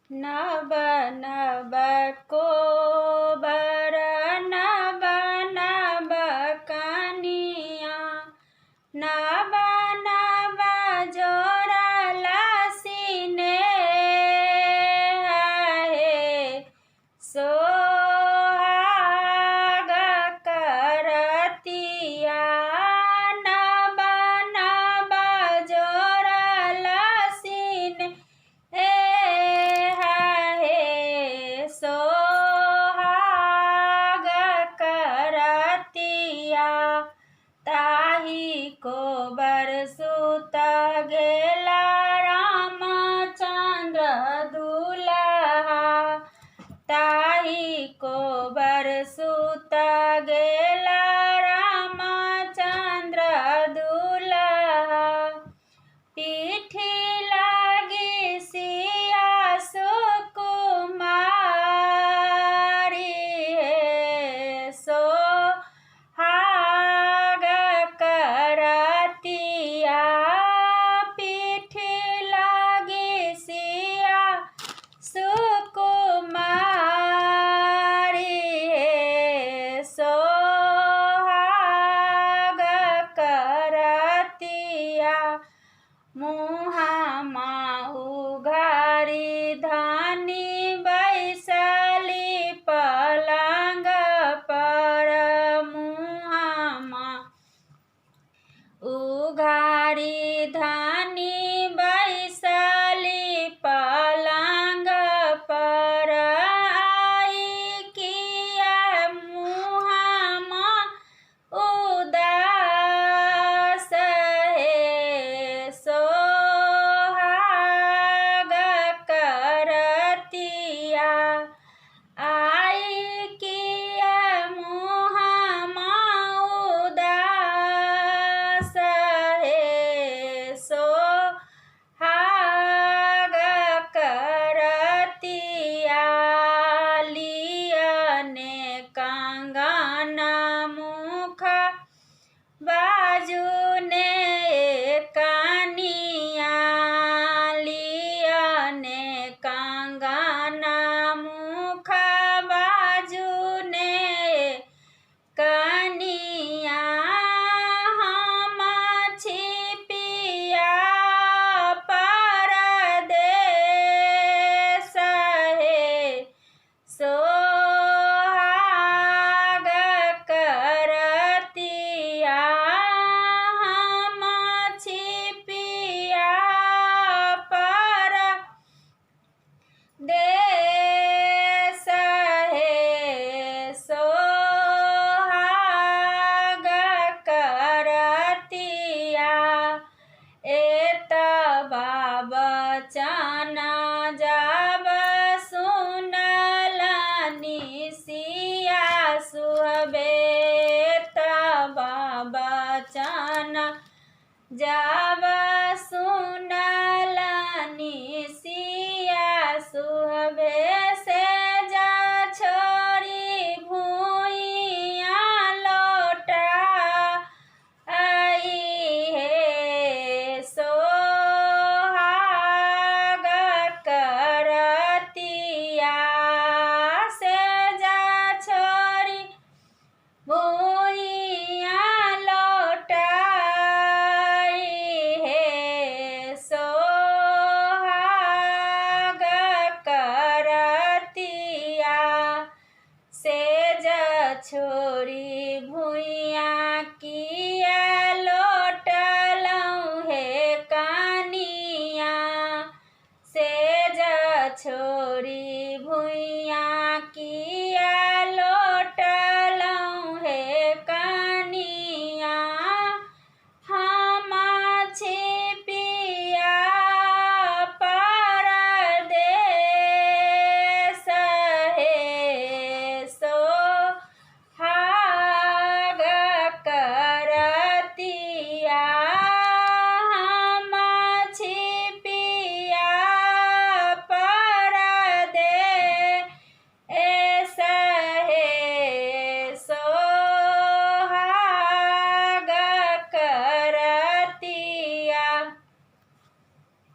नब नब को बर नब नब कनिया नब नब जोरा लसीने है सोहाग करतिया नब नब जोरा लसीने सोहाग करतिया ताही को बरसुत गेला रामचंद्र दुल्हा ताही को बरसुत गेला रामचंद्र दुल्हा पीठी लागी सिया सुकुमारी सोहाग करतिया पीठी लागी सिया सुकुमारी सोहाग करतिया मुहामा उघारी धानी बैसली पलंग पर मुहामा उघारी धानी बैसली पलंग पर आई किया मुहामा उदास है सोहाग करतिया आई किया मुहामा उदास है सोहाग करतिया लियने कंगन मुख बाजू ने कनिया लियने कंगन मुख बाजू ने कनिया हम छिपिया परदेस है सोहाग करतिया हम छिपिया परदेस है सोहाग करतिया एत बचन जब सुनलनि सिया सुहबे तब बचन जब